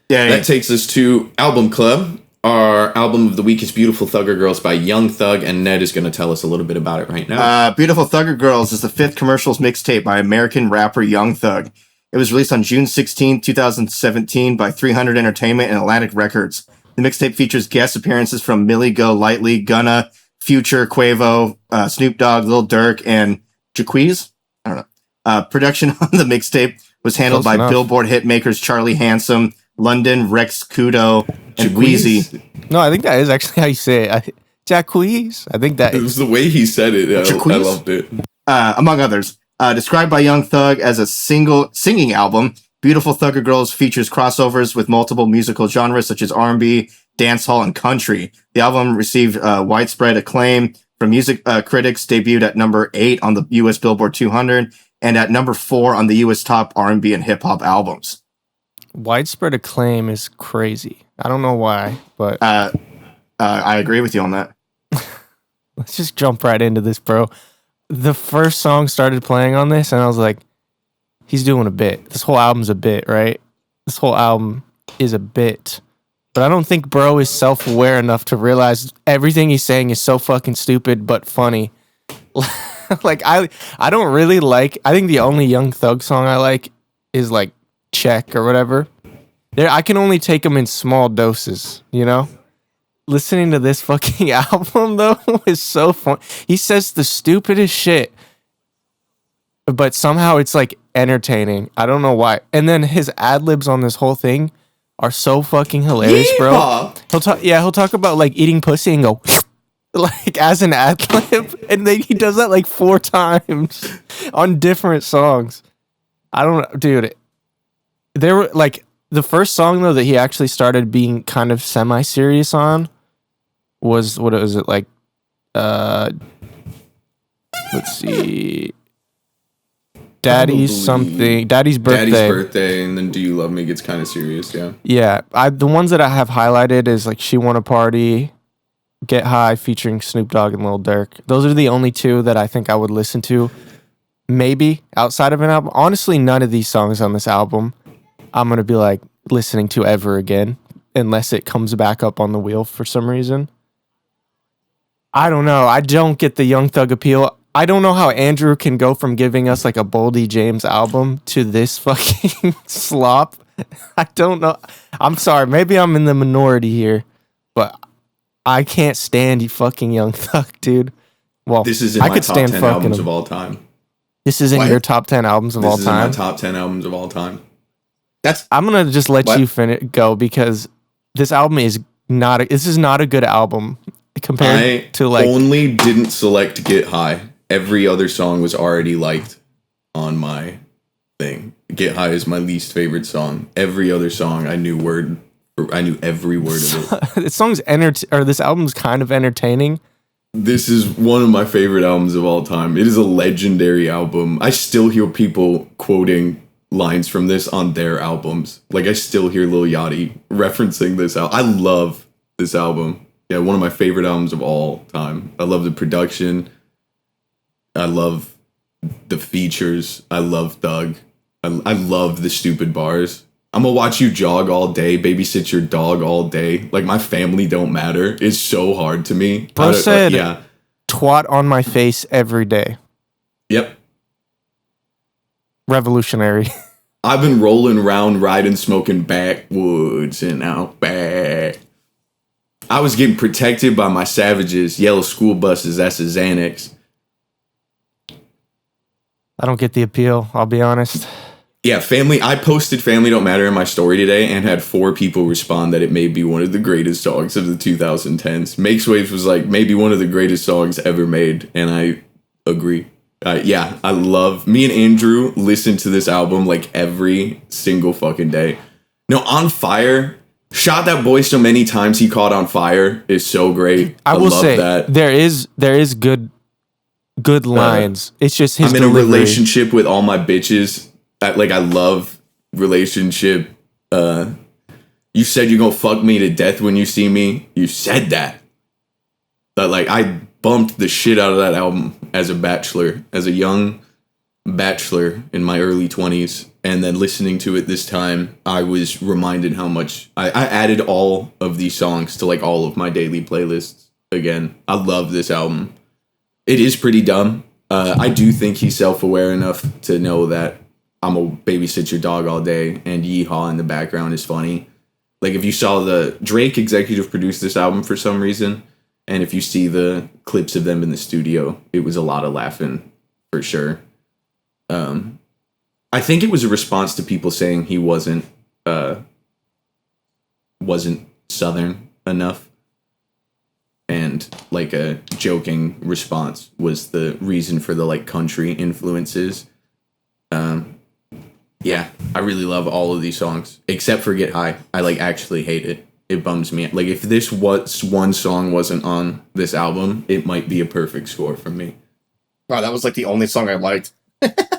Yeah. That takes us to Album Club. Our album of the week is Beautiful Thugger Girls by Young Thug, and Ned is going to tell us a little bit about it right now. Beautiful Thugger Girls is the 5th commercials mixtape by American rapper Young Thug. It was released on June 16, 2017 by 300 Entertainment and Atlantic Records. The mixtape features guest appearances from Millie Go Lightly, Gunna, Future, Quavo, Snoop Dogg, Lil Durk, and Jaquez? I don't know. Production on the mixtape was handled by Billboard hitmakers Charlie Handsome, London, Rex Kudo, and Wheezy. No, I think that is actually how you say it. Jaquez. I think that it was the way he said it. I loved it. Among others. Described by Young Thug as a single singing album, Beautiful Thugger Girls features crossovers with multiple musical genres such as R&B, dancehall, and country. The album received widespread acclaim from music critics, debuted at number 8 on the U.S. Billboard 200 and at number 4 on the U.S. top R&B and hip-hop albums. Widespread acclaim is crazy. I don't know why, but... I agree with you on that. Let's just jump right into this, bro. The first song started playing on this, and I was like, he's doing a bit. This whole album's a bit, right? This whole album is a bit. But I don't think bro is self-aware enough to realize everything he's saying is so fucking stupid but funny. Like, I don't really like... I think the only Young Thug song I like is, like, Check or whatever. I can only take them in small doses, you know? Listening to this fucking album, though, is so fun. He says the stupidest shit, but somehow it's, like, entertaining. I don't know why. And then his ad-libs on this whole thing are so fucking hilarious, bro. He'll talk about, like, eating pussy and go, like, as an ad-lib, and then he does that, like, 4 times on different songs. I don't know, dude. There were, like, the first song, though, that he actually started being kind of semi-serious on was, what was it, like, let's see, Daddy's Birthday, and then Do You Love Me gets kind of serious, yeah. Yeah, the ones that I have highlighted is, like, She Wanna Party, Get High, featuring Snoop Dogg and Lil Durk. Those are the only 2 that I think I would listen to, maybe, outside of an album. Honestly, none of these songs on this album I'm going to be, like, listening to ever again, unless it comes back up on the wheel for some reason. I don't know. I don't get the Young Thug appeal. I don't know how Andrew can go from giving us, like, a Boldy James album to this fucking slop. I don't know. I'm sorry. Maybe I'm in the minority here, but I can't stand you fucking Young Thug, dude. Well, this is in my top 10 albums of all time. This is in your top 10 albums of all time? This is in my top 10 albums of all time. I'm gonna just let you go because this album is not. This is not a good album compared to like. I only didn't select Get High. Every other song was already liked on my thing. Get High is my least favorite song. Every other song I knew every word of it. This album's kind of entertaining. This is one of my favorite albums of all time. It is a legendary album. I still hear people quoting lines from this on their albums. Like, I still hear Lil Yachty referencing this album. I love this album. Yeah, one of my favorite albums of all time. I love the production. I love the features. I love Thug. I love the stupid bars. I'm gonna watch you jog all day, babysit your dog all day. Like, my family don't matter. It's so hard to me. Bro said, twat on my face every day. Yep. Revolutionary. I've been rolling around, riding, smoking backwoods and out back. I was getting protected by my savages, yellow school buses, that's a Xanax. I don't get the appeal, I'll be honest. Yeah, I posted Family Don't Matter in my story today and had 4 people respond that it may be one of the greatest songs of the 2010s. Makes Waves was like, maybe one of the greatest songs ever made, and I agree. I love... Me and Andrew listen to this album like every single fucking day. No, On Fire... Shot That Boy So Many Times He Caught On Fire is so great. I will love say that. There is good lines. It's just his delivery. A relationship with all my bitches. I love relationship. You said you're gonna fuck me to death when you see me. You said that. But I bumped the shit out of that album as a bachelor, as a young Bachelor in my early 20s, and then listening to it this time, I was reminded how much I added all of these songs to like all of my daily playlists again. I love this album. It is pretty dumb. I do think he's self-aware enough to know that I'm a babysit your dog all day, and Yeehaw in the background is funny. Like, if you saw Drake executive produced this album for some reason, and if you see the clips of them in the studio, it was a lot of laughing for sure. I think it was a response to people saying he wasn't Southern enough, and like a joking response was the reason for the like country influences. Yeah, I really love all of these songs except for Get High. I like actually hate it. It bums me. Like, if this one song wasn't on this album, it might be a perfect score for me. Wow, that was like the only song I liked.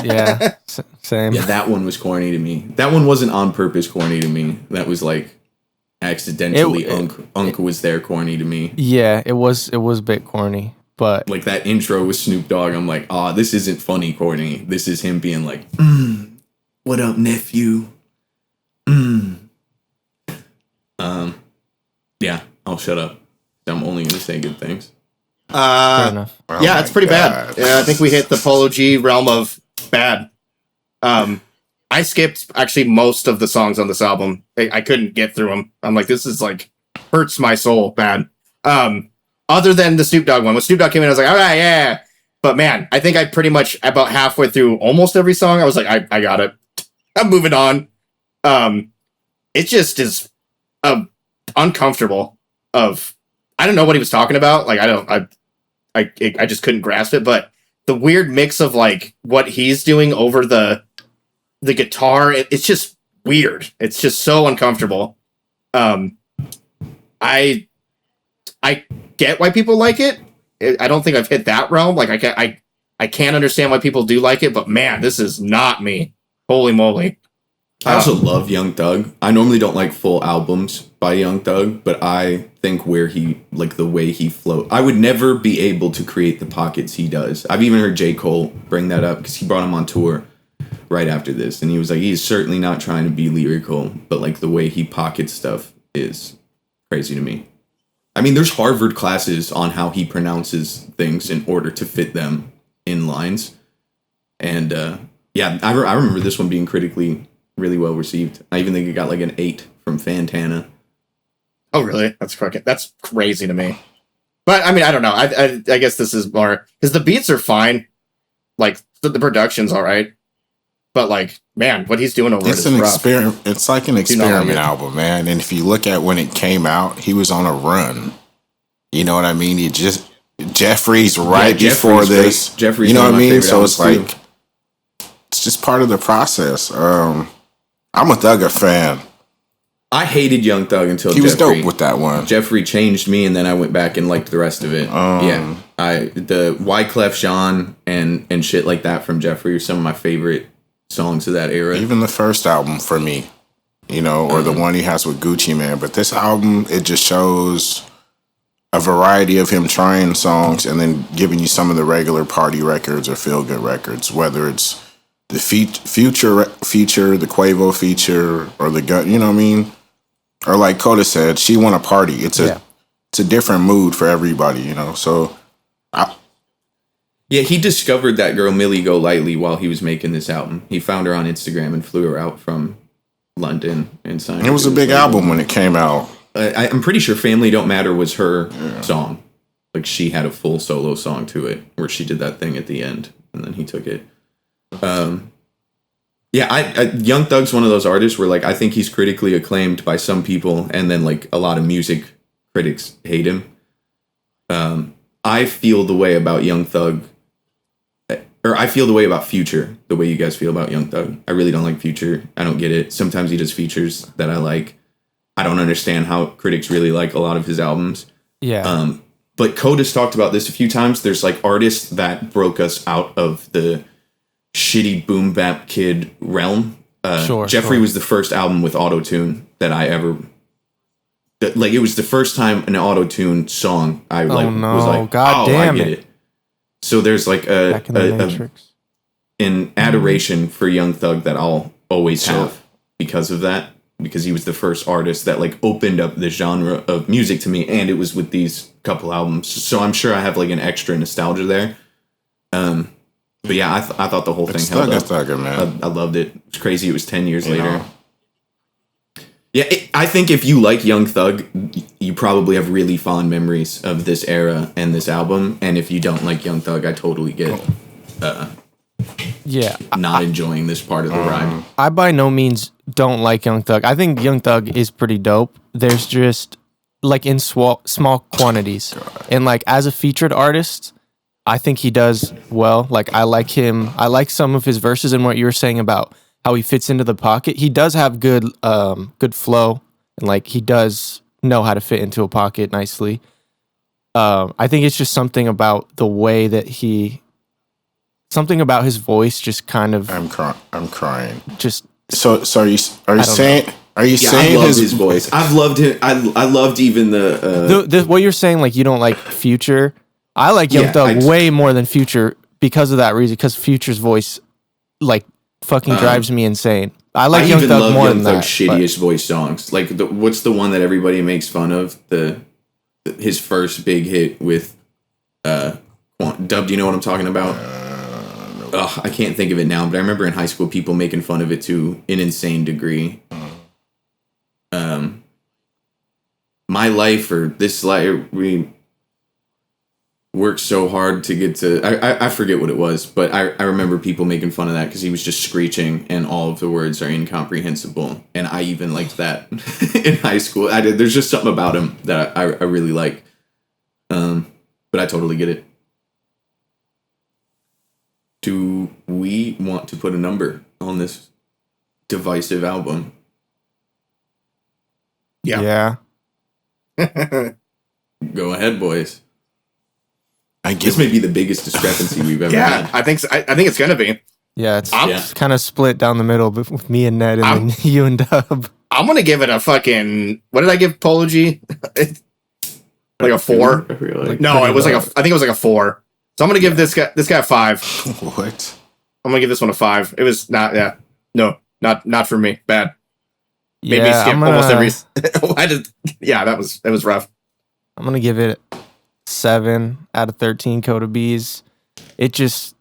Yeah, same. Yeah, that one was corny to me. That one wasn't on purpose corny to me. That was like accidentally Unk was there corny to me. Yeah, it was a bit corny, but like that intro with Snoop Dogg, I'm like, this isn't funny corny. This is him being like, what up, nephew? Yeah, I'll shut up. I'm only gonna say good things. fair enough. Yeah, it's pretty bad. Yeah, I think we hit the Polo G realm of bad. I skipped actually most of the songs on this album. I couldn't get through them. I'm like, this is like hurts my soul bad. Other than the Snoop Dogg one, when Snoop Dogg came in, I was like, all right, yeah. But man, I think I pretty much about halfway through almost every song, I was like, I got it. I'm moving on. It just is uncomfortable. I don't know what he was talking about. Like, I just couldn't grasp it. But the weird mix of like what he's doing over the guitar, it's just weird. It's just so uncomfortable. I get why people like it. I don't think I've hit that realm. Like, I can't understand why people do like it. But man, this is not me. Holy moly. I also love Young Thug. I normally don't like full albums by Young Thug, but I think the way he flows. I would never be able to create the pockets he does. I've even heard J. Cole bring that up because he brought him on tour right after this. And he was like, he's certainly not trying to be lyrical, but like the way he pockets stuff is crazy to me. I mean, there's Harvard classes on how he pronounces things in order to fit them in lines. And yeah, I remember this one being critically really well received. I even think it got like an 8 from Fantana. Oh, really? That's crooked. That's crazy to me. But I mean, I don't know. I guess this is more because the beats are fine. Like the production's all right. But like, man, what he's doing over it's it is an rough. experiment. It's like an experiment album, man. And if you look at when it came out, he was on a run. You know what I mean? Jeffrey's right before this. Great. Jeffrey's, you know what I mean? So it's like too. It's just part of the process. I'm a Thugger fan. I hated Young Thug until he was dope with that one. Jeffrey changed me, and then I went back and liked the rest of it. Yeah, the Wyclef Jean and shit like that from Jeffrey are some of my favorite songs of that era. Even the first album for me, or the one he has with Gucci Mane. But this album, it just shows a variety of him trying songs and then giving you some of the regular party records or feel good records, whether it's the Future feature, the Quavo feature, or the Gun. You know what I mean? Or like Coda said, she want a party. It's a different mood for everybody, So, yeah, he discovered that girl Millie Golightly while he was making this album. He found her on Instagram and flew her out from London and signed her. It was a big album when it came out. I'm pretty sure "Family Don't Matter" was her song. Like, she had a full solo song to it where she did that thing at the end, and then he took it. Yeah, Young Thug's one of those artists where like I think he's critically acclaimed by some people, and then like a lot of music critics hate him. I feel the way about Young Thug, or I feel the way about Future, the way you guys feel about Young Thug. I really don't like Future. I don't get it. Sometimes he does features that I like. I don't understand how critics really like a lot of his albums. Yeah. But Coda's talked about this a few times. There's like artists that broke us out of the shitty boom bap kid realm. Jeffrey was the first album with auto-tune that I ever... Like, it was the first time an auto-tune song I was like, God damn I get it. So there's like Back in the Matrix. an adoration for Young Thug that I'll always have because of that. Because he was the first artist that like opened up the genre of music to me, and it was with these couple albums. So I'm sure I have like an extra nostalgia there. But yeah, I thought the whole thing held up. Thugger, man. I loved it. It's crazy. It was 10 years later. Yeah, I think if you like Young Thug, you probably have really fond memories of this era and this album. And if you don't like Young Thug, I totally get not enjoying this part of the ride. I by no means don't like Young Thug. I think Young Thug is pretty dope. There's just like in small quantities. And like as a featured artist, I think he does well. Like I like him. I like some of his verses and what you were saying about how he fits into the pocket. He does have good flow, and like he does know how to fit into a pocket nicely. I think it's just something about the way that something about his voice just kind of. I'm crying. Just so are you saying? Know. Are you saying I love his voice? I've loved him. I loved even the what you're saying. Like you don't like Future. I like Young Thug way more than Future because of that reason. Because Future's voice, like, fucking drives me insane. I like Young Thug more than that. Shittiest voice songs. Like, what's the one that everybody makes fun of? His first big hit with Dub. Do you know what I'm talking about? I can't think of it now, but I remember in high school people making fun of it to an insane degree. My Life or This Life, we worked so hard to get to I forget what it was, but I remember people making fun of that because he was just screeching and all of the words are incomprehensible, and I even liked that in high school. There's just something about him that I really like, but I totally get it. Do we want to put a number on this divisive album? Yeah. Go ahead, boys. This may be the biggest discrepancy we've ever had. I think so. I think it's gonna be. Yeah, it's kind of split down the middle with me and Ned, and then you and Dub. I'm gonna give it a fucking. What did I give Polo G? Like a 4. No, it was like I think it was like a 4. So I'm gonna give this guy a 5. What? I'm gonna give this one a 5. It was not. Yeah, no, not for me. Bad. Maybe skip almost every. It was rough. I'm gonna give it 7 out of 13 Coda B's. It just,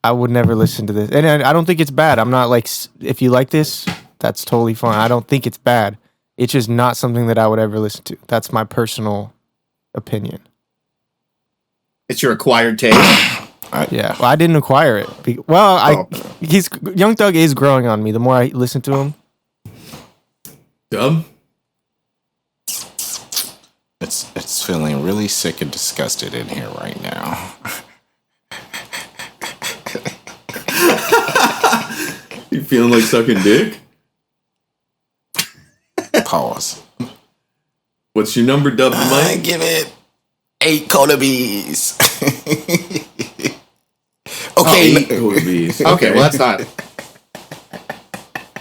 I would never listen to this. And I don't think it's bad. I'm not like, if you like this, that's totally fine. I don't think it's bad. It's just not something that I would ever listen to. That's my personal opinion. It's your acquired taste. Yeah. Well, I didn't acquire it. Young Thug is growing on me the more I listen to him. Dub? It's feeling really sick and disgusted in here right now. You feeling like sucking dick? Pause. What's your number, Dub? I give it 8 Coda B's. Okay. 8 Coda B's. Okay, well that's not.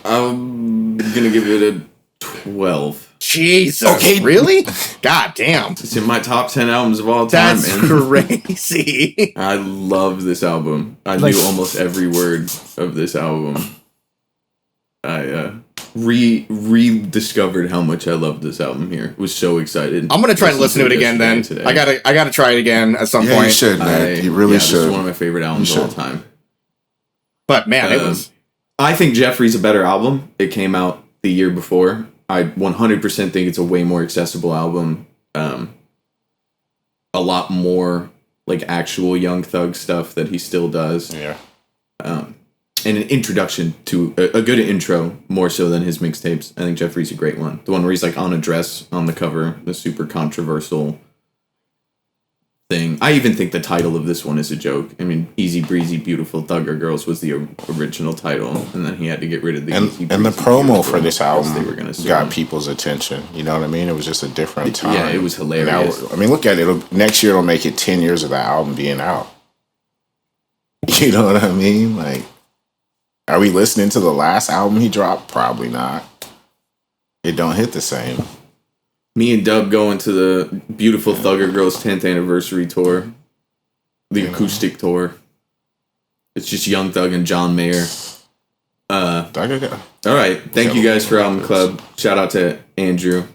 I'm gonna give it a 12. Jesus. Okay. Really? God damn. It's in my top 10 albums of all time, That's man. crazy. I love this album. I knew almost every word of this album. I rediscovered how much I loved this album here. Was so excited. I'm gonna try and listen to it again then. Today. I gotta try it again at some point. You should, man. You really should. This is one of my favorite albums of all time. But man, it was. I think Jeffrey's a better album. It came out the year before. I 100% think it's a way more accessible album. A lot more like actual Young Thug stuff that he still does. Yeah. And an introduction to a good intro, more so than his mixtapes. I think Jeffrey's a great one. The one where he's like on a dress on the cover, the super controversial thing. I even think the title of this one is a joke. I mean, Easy Breezy Beautiful Thugger Girls was the original title, and then he had to get rid of the Easy Breezy and the promo for this album they were gonna got people's attention. You know what I mean? It was just a different time. Yeah, it was hilarious. Now, I mean, look at it. Next year it'll make it 10 years of the album being out. You know what I mean? Like, are we listening to the last album he dropped? Probably not. It don't hit the same. Me and Dub going to the Beautiful Thugger Girls 10th anniversary tour. The acoustic tour. It's just Young Thug and John Mayer. Okay. All right. Thank you guys for Album Club. Shout out to Andrew.